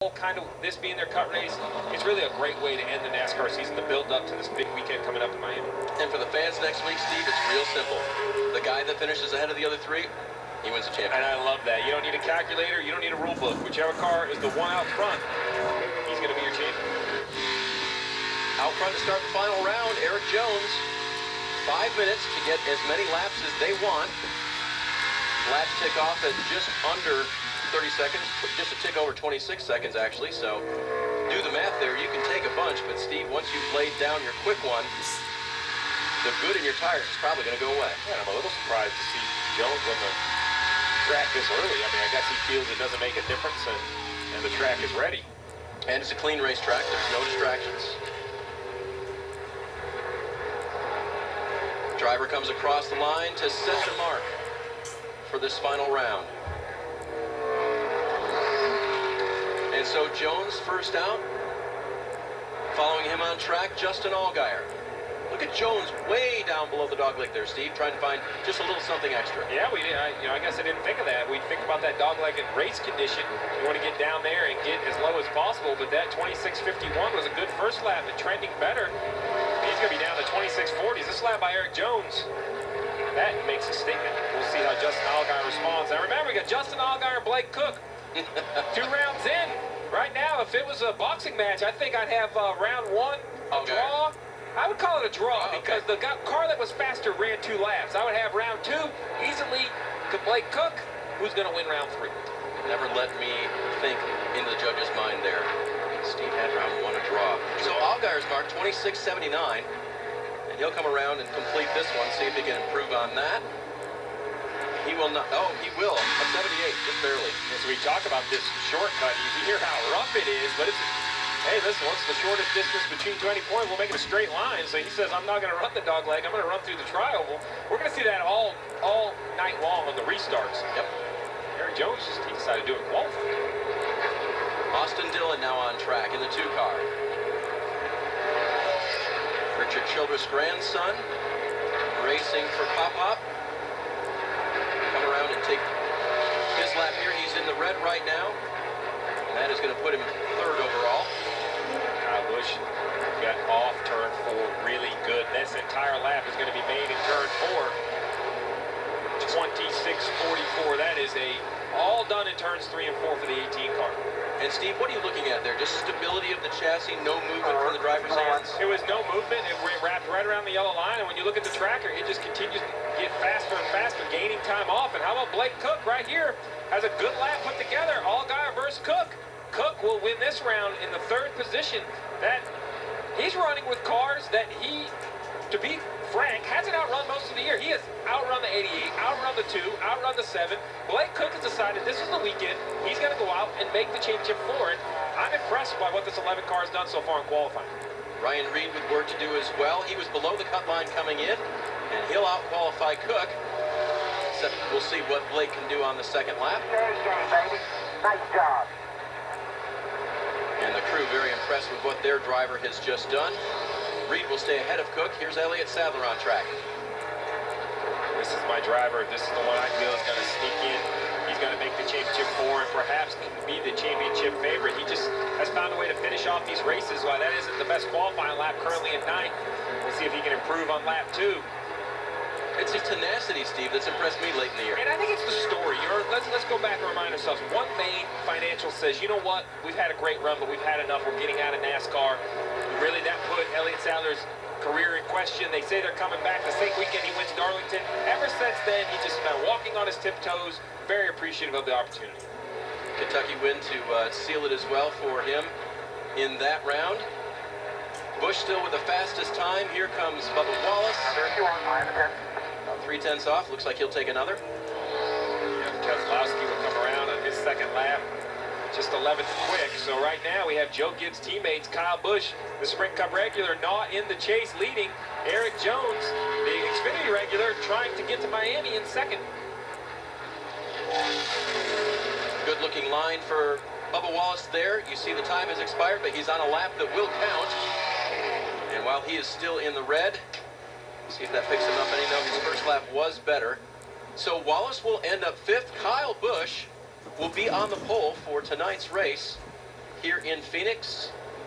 Kind of this being their cut race, it's really a great way to end the NASCAR season, to build up to this big weekend coming up in Miami. And for the fans next week, Steve, it's real simple. The guy that finishes ahead of the other three, he wins the championship. And I love that. You don't need a calculator, you don't need a rule book. Whichever car is the one out front, he's going to be your champion. Out front to start the final round, Eric Jones. 5 minutes to get as many laps as they want. Laps tick off at just under 30 seconds, just a tick over 26 seconds actually, so do the math there. You can take a bunch, but Steve, once you've laid down your quick one, the good in your tires is probably going to go away. Yeah, I'm a little surprised to see Jones on the track this early. I mean, I guess he feels it doesn't make a difference, and the track is ready. And it's a clean racetrack, there's no distractions. Driver comes across the line to set the mark for this final round. And so Jones first out. Following him on track, Justin Allgaier. Look at Jones way down below the dogleg there, Steve, trying to find just a little something extra. Yeah, I guess I didn't think of that. We think about that dogleg in race condition. You want to get down there and get as low as possible, but that 26.51 was a good first lap and trending better. He's going to be down to 26.40s. This lap by Eric Jones, that makes a statement. We'll see how Justin Allgaier responds. Now remember, we got Justin Allgaier and Blake Cook. 2 rounds in. Right now, if it was a boxing match, I think I'd have round one a draw. I would call it a draw because the car that was faster ran 2 laps. I would have round 2 easily to Blake Cook, who's going to win round 3. Never let me think into the judge's mind there. Steve had round 1 a draw. So Allgaier's mark 26.79, and he'll come around and complete this one, see if he can improve on that. He will not. Oh, he will. A 78, just barely. As we talk about this shortcut, you hear how rough it is, but it's, hey, listen, what's the shortest distance between 20 points? We'll make it a straight line. So he says, I'm not going to run the dog leg. I'm going to run through the tri-oval. We're going to see that all night long on the restarts. Yep. Eric Jones, he decided to do it qualifying. Austin Dillon now on track in the 2 car. Richard Childress' grandson racing for Pop-Pop. Come around and take his lap here. He's in the red right now. And that is going to put him 3rd overall. Kyle Busch got off turn 4 really good. This entire lap is going to be made in turn 4. 26.44. That is all done in turns 3 and 4 for the 18 car. And Steve, what are you looking at there? Just stability of the chassis, no movement from the driver's hands? It was no movement. It wrapped right around the yellow line, and when you look at the tracker, it just continues to get faster and faster, gaining time off. And how about Blake Cook right here? Has a good lap put together. Allgaier versus Cook. Cook will win this round in the 3rd position. That he's running with cars that he, to be frank, hasn't outrun most of the year. He has outrun the 88, outrun the 2, outrun the 7. Blake Cook has decided this is the weekend. He's going to go out and make the championship for it. I'm impressed by what this 11 car has done so far in qualifying. Ryan Reed with work to do as well. He was below the cut line coming in, and he'll out-qualify Cook. Except we'll see what Blake can do on the 2nd lap. Baby. Nice job. And the crew very impressed with what their driver has just done. Reed will stay ahead of Cook. Here's Elliott Sadler on track. This is my driver. This is the one I feel is going to sneak in. He's going to make the championship 4 and perhaps be the championship favorite. He just has found a way to finish off these races. While that isn't the best qualifying lap currently at 9th, we'll see if he can improve on lap 2. It's his tenacity, Steve, that's impressed me late in the year. And I think it's the story. Let's go back and remind ourselves. One Main Financial says, you know what? We've had a great run, but we've had enough. We're getting out of NASCAR. Really, that put Elliott Sadler's career in question. They say they're coming back. The same weekend he wins Darlington. Ever since then, he's just been walking on his tiptoes. Very appreciative of the opportunity. Kentucky win to seal it as well for him in that round. Busch still with the fastest time. Here comes Bubba Wallace. About 3/10 off. Looks like he'll take another. Yeah, Keselowski will come around on his 2nd lap. Just 11th quick. So right now we have Joe Gibbs' teammates, Kyle Busch, the Sprint Cup regular, not in the chase, leading. Eric Jones, the Xfinity regular, trying to get to Miami in 2nd. Good looking line for Bubba Wallace there. You see the time has expired, but he's on a lap that will count. And while he is still in the red, see if that picks him up any. No, his first lap was better. So Wallace will end up 5th. Kyle Busch will be on the pole for tonight's race. here in Phoenix.